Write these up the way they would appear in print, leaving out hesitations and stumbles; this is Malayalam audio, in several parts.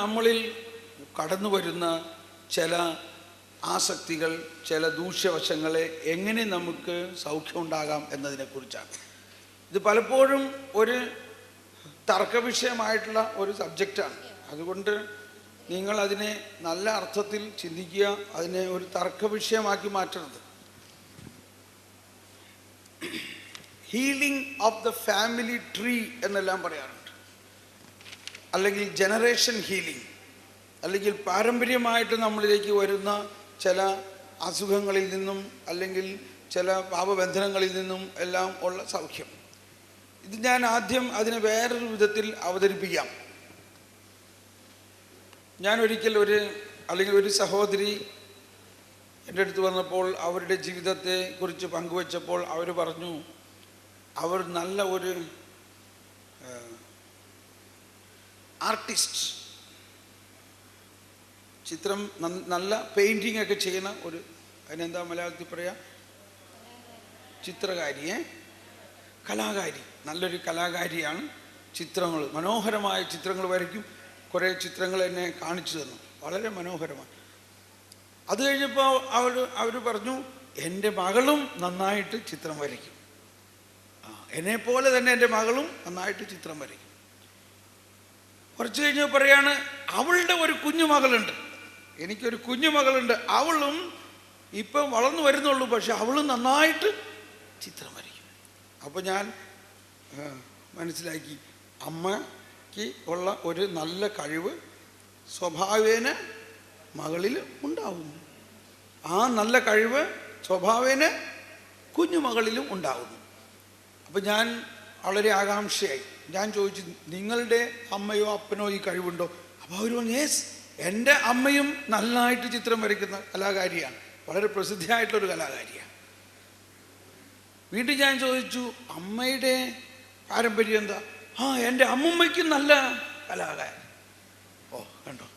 നമ്മളിൽ കടന്നു വരുന്ന ചില ആസക്തികൾ, ചില ദൂഷ്യവശങ്ങളെ എങ്ങനെ നമുക്ക് സൗഖ്യമുണ്ടാകാം എന്നതിനെക്കുറിച്ചാണ്. ഇത് പലപ്പോഴും ഒരു തർക്കവിഷയമായിട്ടുള്ള ഒരു സബ്ജക്റ്റാണ്. അതുകൊണ്ട് നിങ്ങൾ അതിനെ നല്ല അർത്ഥത്തിൽ ചിന്തിക്കുക, അതിനെ ഒരു തർക്കവിഷയമാക്കി മാറ്റരുത്. Healing of the family tree എന്നെല്ലാം പറയാറുണ്ട്, അല്ലെങ്കിൽ ജനറേഷൻ ഹീലിംഗ്, അല്ലെങ്കിൽ പാരമ്പര്യമായിട്ട് നമ്മളിലേക്ക് വരുന്ന ചില അസുഖങ്ങളിൽ നിന്നും അല്ലെങ്കിൽ ചില പാപബന്ധനങ്ങളിൽ നിന്നും എല്ലാം ഉള്ള സൗഖ്യം. ഇത് ഞാൻ ആദ്യം അതിനെ വേറൊരു വിധത്തിൽ അവതരിപ്പിക്കാം. ഞാൻ ഒരിക്കൽ ഒരു സഹോദരി എൻ്റെ അടുത്ത് വന്നപ്പോൾ അവരുടെ ജീവിതത്തെ കുറിച്ച് പങ്കുവച്ചപ്പോൾ അവർ പറഞ്ഞു, അവർ നല്ല ഒരു ആർട്ടിസ്റ്റ്, ചിത്രം നല്ല പെയിൻറ്റിങ് ഒക്കെ ചെയ്യുന്ന ഒരു, അതിനെന്താ മലയാളത്തിൽ പറയാ, ചിത്രകാരിയെ, കലാകാരി, നല്ലൊരു കലാകാരിയാണ്. ചിത്രങ്ങൾ, മനോഹരമായ ചിത്രങ്ങൾ വരയ്ക്കും. കുറേ ചിത്രങ്ങൾ എന്നെ കാണിച്ചു തന്നു, വളരെ മനോഹരമാണ്. അത് കഴിഞ്ഞപ്പോൾ അവർ പറഞ്ഞു, എൻ്റെ മകളും നന്നായിട്ട് ചിത്രം വരയ്ക്കും, എന്നെപ്പോലെ തന്നെ എൻ്റെ മകളും നന്നായിട്ട് ചിത്രം വരയ്ക്കും. കുറച്ച് കഴിഞ്ഞ് പറയാണ്, അവളുടെ ഒരു കുഞ്ഞു മകളുണ്ട്, എനിക്കൊരു കുഞ്ഞു മകളുണ്ട്, അവളും ഇപ്പം വളർന്നു വരുന്നുള്ളൂ, പക്ഷെ അവളും നന്നായിട്ട് ചിത്രം വരയ്ക്കും. അപ്പോൾ ഞാൻ മനസ്സിലാക്കി, അമ്മയ്ക്ക് ഉള്ള ഒരു നല്ല കഴിവ് സ്വഭാവേന മകളിൽ ഉണ്ടാവുന്നു, ആ നല്ല കഴിവ് സ്വഭാവേന കുഞ്ഞുമകളിലും ഉണ്ടാവുന്നു. അപ്പം ഞാൻ വളരെ ആകാംക്ഷയായി. ഞാൻ ചോദിച്ചു, നിങ്ങളുടെ അമ്മയോ അപ്പനോ ഈ കഴിവുണ്ടോ? അപ്പോൾ അവർ പറഞ്ഞു, യെസ്, എൻ്റെ അമ്മയും നന്നായിട്ട് ചിത്രം വരയ്ക്കുന്ന കലാകാരിയാണ്, വളരെ പ്രസിദ്ധിയായിട്ടുള്ളൊരു കലാകാരിയാണ്. വീണ്ടും ഞാൻ ചോദിച്ചു, അമ്മയുടെ പാരമ്പര്യം എന്താ? എൻ്റെ അമ്മുമ്മയ്ക്കും നല്ല കലാകാരൻ. കണ്ടോ,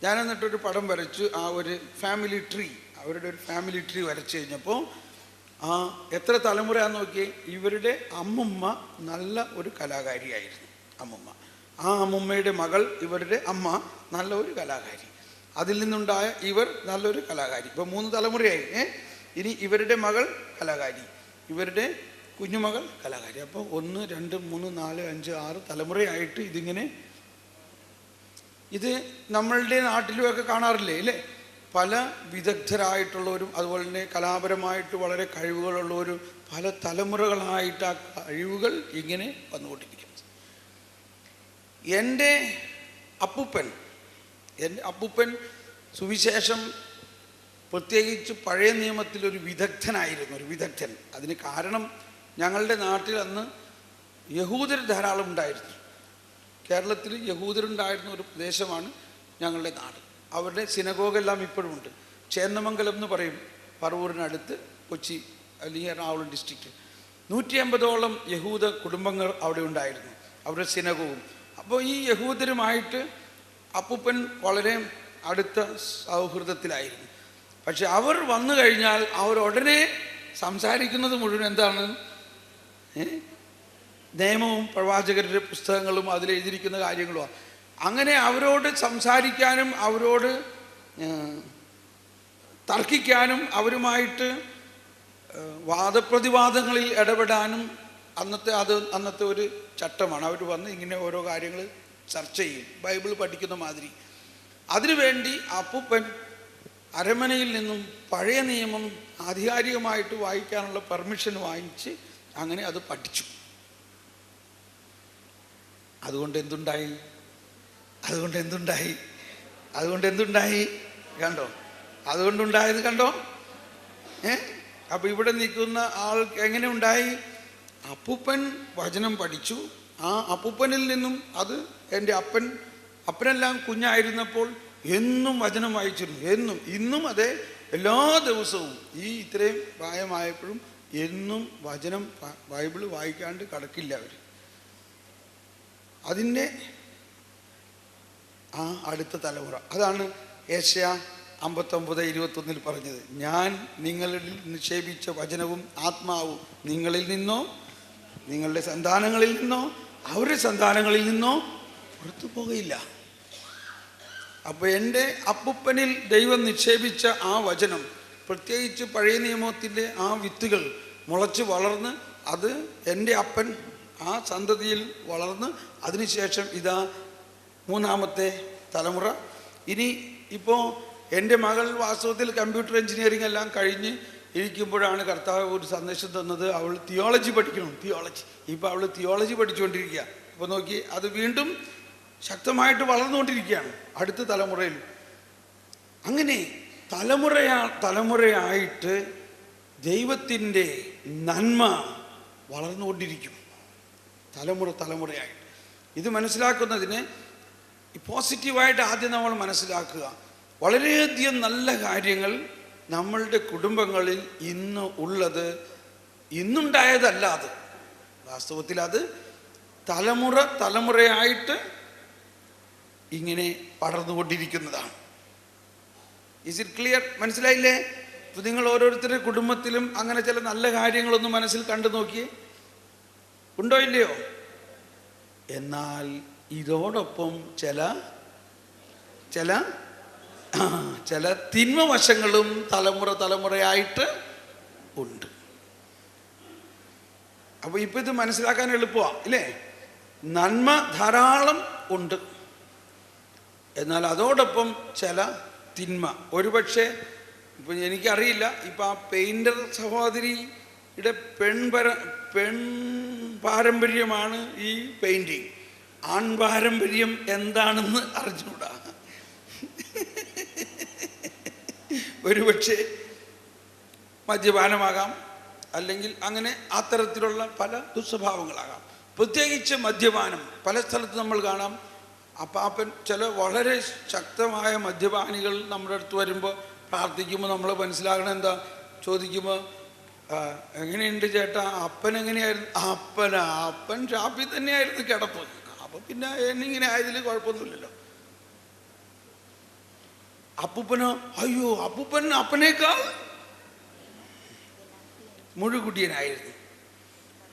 ഞാൻ എന്നിട്ടൊരു പടം വരച്ചു, ആ ഒരു ഫാമിലി ട്രീ, അവരുടെ ഒരു ഫാമിലി ട്രീ വരച്ചു കഴിഞ്ഞപ്പോൾ എത്ര തലമുറയാന്ന് നോക്കിയേ, ഇവരുടെ അമ്മുമ്മ നല്ല ഒരു കലാകാരിയായിരുന്നു. അമ്മുമ്മ, ആ അമ്മുമ്മയുടെ മകൾ, ഇവരുടെ അമ്മ നല്ല ഒരു കലാകാരി, അതിൽ നിന്നുണ്ടായ ഇവർ നല്ലൊരു കലാകാരി. ഇപ്പോൾ 3 തലമുറയായി. ഇനി ഇവരുടെ മകൾ കലാകാരി, ഇവരുടെ കുഞ്ഞുമകൾ കലാകാരി. അപ്പോൾ 1, 2, 3, 4, 5, 6 തലമുറയായിട്ട് ഇതിങ്ങനെ, ഇത് നമ്മളുടെ നാട്ടിലുമൊക്കെ കാണാറില്ലേ അല്ലേ? പല വിദഗ്ധരായിട്ടുള്ളവരും അതുപോലെ തന്നെ കലാപരമായിട്ട് വളരെ കഴിവുകളുള്ളവരും പല തലമുറകളായിട്ട് ആ കഴിവുകൾ ഇങ്ങനെ വന്നുകൊണ്ടിരിക്കുന്നു. എൻ്റെ അപ്പൂപ്പൻ സുവിശേഷം, പ്രത്യേകിച്ച് പഴയ നിയമത്തിലൊരു വിദഗ്ധനായിരുന്നു, ഒരു വിദഗ്ധൻ. അതിന് കാരണം ഞങ്ങളുടെ നാട്ടിൽ അന്ന് യഹൂദർ ധാരാളം ഉണ്ടായിരുന്നു. കേരളത്തിൽ യഹൂദരുണ്ടായിരുന്ന ഒരു പ്രദേശമാണ് ഞങ്ങളുടെ നാട്. അവരുടെ സിനഗോഗെല്ലാം ഇപ്പോഴും ഉണ്ട്. ചേന്നമംഗലം എന്ന് പറയും, പറവൂരിനടുത്ത്, കൊച്ചി അല്ലെങ്കിൽ എറണാകുളം ഡിസ്ട്രിക്റ്റ്. 150ഓളം യഹൂദ കുടുംബങ്ങൾ അവിടെ ഉണ്ടായിരുന്നു, അവരുടെ സിനഗോഗും. അപ്പോൾ ഈ യഹൂദരുമായിട്ട് അപ്പൂപ്പൻ വളരെ അടുത്ത സൗഹൃദത്തിലായിരുന്നു. പക്ഷെ അവർ വന്നു കഴിഞ്ഞാൽ അവർ ഉടനെ സംസാരിക്കുന്നത് മുഴുവൻ എന്താണ്? നിയമവും പ്രവാചകരുടെ പുസ്തകങ്ങളും അതിലെഴുതിയിരിക്കുന്ന കാര്യങ്ങളുമാണ്. അങ്ങനെ അവരോട് സംസാരിക്കാനും അവരോട് തർക്കിക്കാനും അവരുമായിട്ട് വാദപ്രതിവാദങ്ങളിൽ ഇടപെടാനും അന്നത്തെ ഒരു ചട്ടമാണ്. അവർ വന്ന് ഇങ്ങനെ ഓരോ കാര്യങ്ങൾ ചർച്ച ചെയ്യും, ബൈബിൾ പഠിക്കുന്ന മാതിരി. അതിനുവേണ്ടി അപ്പൂപ്പൻ അരമനയിൽ നിന്നും പഴയ നിയമം ആധികാരികമായിട്ട് വായിക്കാനുള്ള പെർമിഷൻ വാങ്ങിച്ച് അങ്ങനെ അത് പഠിച്ചു. അതുകൊണ്ട് എന്തുണ്ടായി? കണ്ടോ? അതുകൊണ്ടുണ്ടായത് കണ്ടോ? അപ്പോൾ ഇവിടെ നിൽക്കുന്ന ആൾ എങ്ങനെ ഉണ്ടായി? അപ്പൂപ്പൻ വചനം പഠിച്ചു. ആ അപ്പൂപ്പനിൽ നിന്നും അത് എൻ്റെ അപ്പനെല്ലാം കുഞ്ഞായിരുന്നപ്പോൾ എന്നും വചനം വായിച്ചിരുന്നു. ഇന്നും അതെ, എല്ലാ ദിവസവും ഈ ഇത്രയും പ്രായമായപ്പോഴും എന്നും വചനം, ബൈബിള് വായിക്കാണ്ട് കിടക്കില്ല അവർ. അതിൻ്റെ ആ അടുത്ത തലമുറ, അതാണ് യെശയ്യാ 59:21 പറഞ്ഞത്, ഞാൻ നിങ്ങളിൽ നിക്ഷേപിച്ച വചനവും ആത്മാവും നിങ്ങളിൽ നിന്നോ നിങ്ങളുടെ സന്താനങ്ങളിൽ നിന്നോ അവരുടെ സന്താനങ്ങളിൽ നിന്നോ പുറത്തു പോകയില്ല. അപ്പോൾ എൻ്റെ അപ്പൂപ്പനിൽ ദൈവം നിക്ഷേപിച്ച ആ വചനം, പ്രത്യേകിച്ച് പഴയ നിയമത്തിൻ്റെ ആ വിത്തുകൾ മുളച്ച് വളർന്ന് അത് എൻ്റെ അപ്പൻ ആ സന്തതിയിൽ വളർന്ന് അതിനുശേഷം ഇതാ മൂന്നാമത്തെ തലമുറ. ഇനി ഇപ്പോൾ എൻ്റെ മകൾ വാസ്തവത്തിൽ കമ്പ്യൂട്ടർ എഞ്ചിനീയറിംഗ് എല്ലാം കഴിഞ്ഞ് ഇരിക്കുമ്പോഴാണ് കർത്താവ് ഒരു സന്ദേശം തന്നത്. അവൾ തിയോളജി പഠിക്കണം, തിയോളജി. ഇപ്പോൾ അവൾ തിയോളജി പഠിച്ചുകൊണ്ടിരിക്കുക. അപ്പോൾ നോക്കി, അത് വീണ്ടും ശക്തമായിട്ട് വളർന്നുകൊണ്ടിരിക്കുകയാണ് അടുത്ത തലമുറയിൽ. അങ്ങനെ തലമുറയായിട്ട് ദൈവത്തിൻ്റെ നന്മ വളർന്നുകൊണ്ടിരിക്കും, തലമുറയായിട്ട്. ഇത് മനസ്സിലാക്കുന്നതിന് പോസിറ്റീവായിട്ട് ആദ്യം നമ്മൾ മനസ്സിലാക്കുക, വളരെയധികം നല്ല കാര്യങ്ങൾ നമ്മളുടെ കുടുംബങ്ങളിൽ ഇന്ന് ഉള്ളത് ഇന്നുണ്ടായതല്ല. അത് വാസ്തവത്തിൽ അത് തലമുറയായിട്ട് ഇങ്ങനെ പടർന്നുകൊണ്ടിരിക്കുന്നതാണ്. Is it clear? മനസ്സിലായില്ലേ? ഇപ്പം നിങ്ങൾ ഓരോരുത്തരുടെ കുടുംബത്തിലും അങ്ങനെ ചില നല്ല കാര്യങ്ങളൊന്നും മനസ്സിൽ കണ്ടു നോക്കിയേ, ഉണ്ടോ ഇല്ലയോ? എന്നാൽ ഇതോടൊപ്പം ചില തിന്മവശങ്ങളും തലമുറയായിട്ട് ഉണ്ട്. അപ്പോൾ ഇപ്പം ഇത് മനസ്സിലാക്കാൻ എളുപ്പമാണ് ഇല്ലേ? നന്മ ധാരാളം ഉണ്ട്, എന്നാൽ അതോടൊപ്പം ചില തിന്മ. ഒരുപക്ഷെ ഇപ്പം എനിക്കറിയില്ല, ഇപ്പം ആ പെയിൻറ്റർ സഹോദരിയുടെ പെൺ പാരമ്പര്യമാണ് ഈ പെയിൻറ്റിങ്. ആൺ പാരമ്പര്യം എന്താണെന്ന് അറിഞ്ഞുകൂടാ. ഒരുപക്ഷെ മദ്യപാനമാകാം, അല്ലെങ്കിൽ അങ്ങനെ അത്തരത്തിലുള്ള പല ദുസ്വഭാവങ്ങളാകാം. പ്രത്യേകിച്ച് മദ്യപാനം. പല സ്ഥലത്ത് നമ്മൾ കാണാം, അപ്പാപ്പൻ ചില വളരെ ശക്തമായ മദ്യപാനികൾ നമ്മുടെ അടുത്ത് വരുമ്പോൾ പ്രാർത്ഥിക്കുമ്പോൾ നമ്മൾ മനസ്സിലാകണം എന്താ ചോദിക്കുമ്പോൾ, എങ്ങനെയുണ്ട് ചേട്ടാ, അപ്പൻ എങ്ങനെയായിരുന്നു? അപ്പൻ ഷാപ്പിൽ തന്നെയായിരുന്നു കിടപ്പ്. അപ്പം പിന്നെ എന്നിങ്ങനെ ആയതിൽ കുഴപ്പമൊന്നുമില്ലല്ലോ. അപ്പൂപ്പനോ, അയ്യോ അപ്പൂപ്പൻ അപ്പനേക്കാൾ മുഴുകുടിയനായിരുന്നു.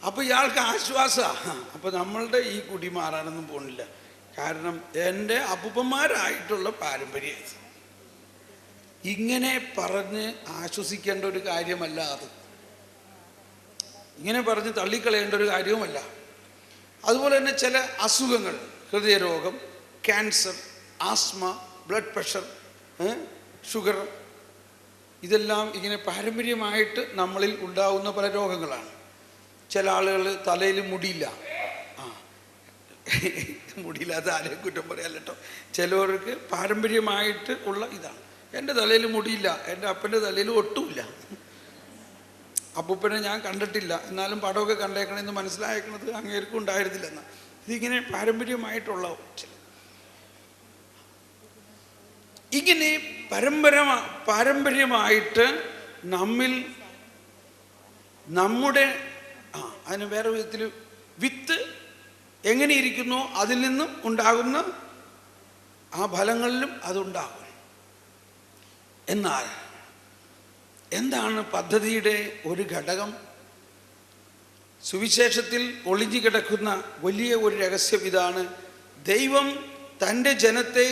അപ്പോൾ ഇയാൾക്ക് ആശ്വാസമാണ്. അപ്പോൾ നമ്മളുടെ ഈ കുടി മാറാനൊന്നും പോകുന്നില്ല, കാരണം എൻ്റെ അപ്പൂപ്പന്മാരായിട്ടുള്ള പാരമ്പര്യം. ഇങ്ങനെ പറഞ്ഞ് ആശ്വസിക്കേണ്ട ഒരു കാര്യമല്ല അത്, ഇങ്ങനെ പറഞ്ഞ് തള്ളിക്കളയേണ്ട ഒരു കാര്യവുമല്ല. അതുപോലെ തന്നെ ചില അസുഖങ്ങൾ, ഹൃദയരോഗം, cancer, asthma, blood pressure, sugar, ഇതെല്ലാം ഇങ്ങനെ പാരമ്പര്യമായിട്ട് നമ്മളിൽ ഉണ്ടാകുന്ന പല രോഗങ്ങളാണ്. ചില ആളുകൾ തലയിൽ മുടിയില്ല, മുടിയില്ലാത്ത ആരെയും കുറ്റം പറയാല്ല കേട്ടോ. ചിലവർക്ക് പാരമ്പര്യമായിട്ട് ഉള്ള ഇതാണ്. എൻ്റെ തലയിൽ മുടിയില്ല, എൻ്റെ അപ്പൻ്റെ തലയിൽ ഒട്ടുമില്ല. അപ്പൂപ്പനെ ഞാൻ കണ്ടിട്ടില്ല, എന്നാലും പടമൊക്കെ കണ്ടേക്കണമെന്ന് മനസ്സിലായേക്കണത് അങ്ങേർക്കും ഉണ്ടായിരുന്നില്ലെന്ന്. ഇതിങ്ങനെ പാരമ്പര്യമായിട്ടുള്ള ഇങ്ങനെ പാരമ്പര്യമായിട്ട് നമ്മിൽ നമ്മുടെ അതിന് വേറെ വിധത്തിൽ വിത്ത് എങ്ങനെ ഇരിക്കുന്നോ അതിൽ നിന്നും ഉണ്ടാകുന്ന ആ ഫലങ്ങളിലും അതുണ്ടാകും. എന്നാൽ എന്താണ് പദ്ധതിയുടെ ഒരു ഘടകം? സുവിശേഷത്തിൽ ഒളിഞ്ഞു കിടക്കുന്ന വലിയ ഒരു രഹസ്യം ഇതാണ്. ദൈവം തൻ്റെ ജനത്തെ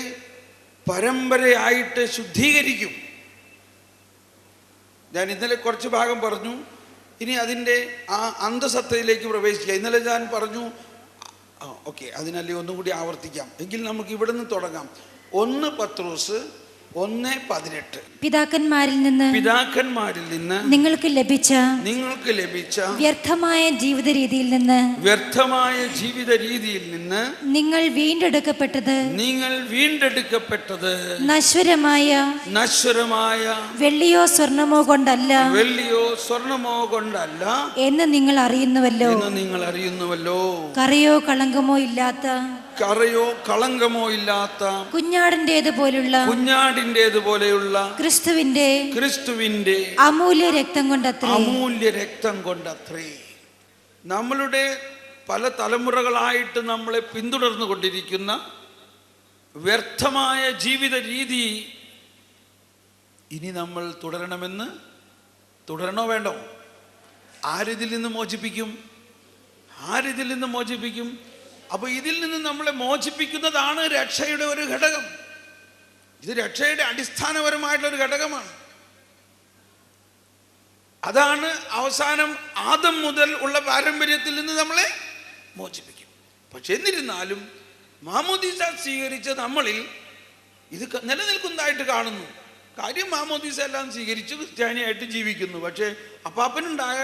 പരമ്പരയായിട്ട് ശുദ്ധീകരിക്കും. ഞാൻ ഇന്നലെ കുറച്ച് ഭാഗം പറഞ്ഞു, ഇനി അതിൻ്റെ ആ അന്തസത്തയിലേക്ക് പ്രവേശിക്കുക. ഇന്നലെ ഞാൻ പറഞ്ഞു, ഓക്കെ, അതിനല്ലേ ഒന്നും കൂടി ആവർത്തിക്കാം. എങ്കിൽ നമുക്ക് ഇവിടെ നിന്ന് തുടങ്ങാം. 1 പത്രോസ് 1:18. പിതാക്കന്മാരിൽ നിന്ന് നിങ്ങൾക്ക് ലഭിച്ച വ്യർത്ഥമായ ജീവിത രീതിയിൽ നിന്ന് നിങ്ങൾ വീണ്ടെടുക്കപ്പെട്ടത് നശ്വരമായ വെള്ളിയോ സ്വർണമോ കൊണ്ടല്ല എന്ന് നിങ്ങൾ അറിയുന്നുവല്ലോ. കറയോ കളങ്കമോ ഇല്ലാത്ത കുഞ്ഞാടിൻ്റേതുപോലെയുള്ള ക്രിസ്തുവിന്റെ അമൂല്യ രക്തം കൊണ്ടത്രേ. നമ്മളുടെ പല തലമുറകളായിട്ട് നമ്മളെ പിന്തുടർന്നു കൊണ്ടിരിക്കുന്ന വ്യർത്ഥമായ ജീവിത രീതി ഇനി നമ്മൾ തുടരണോ വേണ്ടോ? ആരിതിൽ നിന്ന് മോചിപ്പിക്കും? അപ്പോൾ ഇതിൽ നിന്ന് നമ്മളെ മോചിപ്പിക്കുന്നതാണ് രക്ഷയുടെ ഒരു ഘടകം. ഇത് രക്ഷയുടെ അടിസ്ഥാനപരമായിട്ടുള്ളൊരു ഘടകമാണ്. അതാണ് അവസാനം ആദം മുതൽ ഉള്ള പാരമ്പര്യത്തിൽ നിന്ന് നമ്മളെ മോചിപ്പിക്കും. പക്ഷെ എന്നിരുന്നാലും മാമോദീസ സ്വീകരിച്ച നമ്മളിൽ ഇത് നിലനിൽക്കുന്നതായിട്ട് കാണുന്നു. കാര്യം മാമോദീസ എല്ലാം സ്വീകരിച്ച് ക്രിസ്ത്യാനിയായിട്ട് ജീവിക്കുന്നു. പക്ഷേ അപ്പാപ്പനുണ്ടായ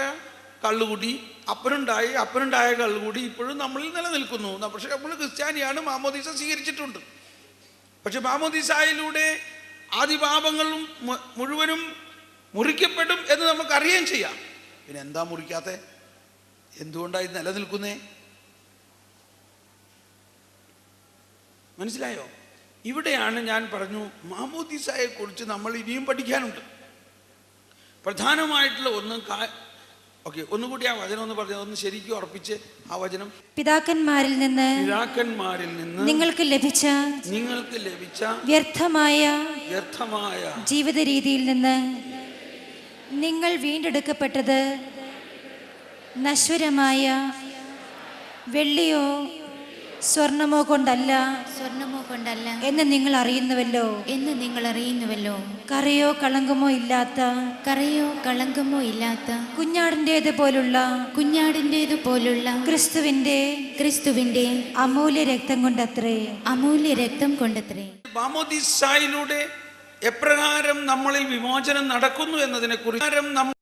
കള്ളുകൂടി, അപ്പനുണ്ടായ കള്ളുകൂടി ഇപ്പോഴും നമ്മളിൽ നിലനിൽക്കുന്നു. പക്ഷെ നമ്മൾ ക്രിസ്ത്യാനിയാണ്, മാമോദീസ സ്വീകരിച്ചിട്ടുണ്ട്. പക്ഷെ മാമോദീസായിലൂടെ ആദിപാപങ്ങളും മുഴുവനും മുറിക്കപ്പെടും എന്ന് നമുക്ക് അറിയുകയും ചെയ്യാം. പിന്നെ എന്താ മുറിക്കാത്ത? എന്തുകൊണ്ടാണ് ഇത് നിലനിൽക്കുന്നേ? മനസ്സിലായോ? ഇവിടെയാണ് ഞാൻ പറഞ്ഞു, മാമോദീസയെ കുറിച്ച് നമ്മൾ ഇനിയും പഠിക്കാനുണ്ട്. പ്രധാനമായിട്ടുള്ള ഒന്നുകൂടി ആ വചനം ഒന്ന് പറഞ്ഞു, ഒന്ന് ശരിക്കും ഉറപ്പിച്ച് ആ വചനം. പിതാക്കന്മാരിൽ നിന്ന് നിങ്ങൾക്ക് ലഭിച്ച വ്യർത്ഥമായ ജീവിത രീതിയിൽ നിന്ന് നിങ്ങൾ വീണ്ടെടുക്കപ്പെട്ടത് നശ്വരമായ വെള്ളിയോ സ്വർണമോ കൊണ്ടല്ല എന്ന് നിങ്ങൾ അറിയുന്നുവല്ലോ. കറയോ കളങ്കമോ ഇല്ലാത്ത കുഞ്ഞാടിൻ്റേത് പോലുള്ള ക്രിസ്തുവിന്റെ അമൂല്യ രക്തം കൊണ്ടത്രേ. മാമോദീസായിലൂടെ എപ്രകാരം നമ്മളിൽ വിമോചനം നടക്കുന്നു എന്നതിനെ കുറിച്ച്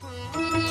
ും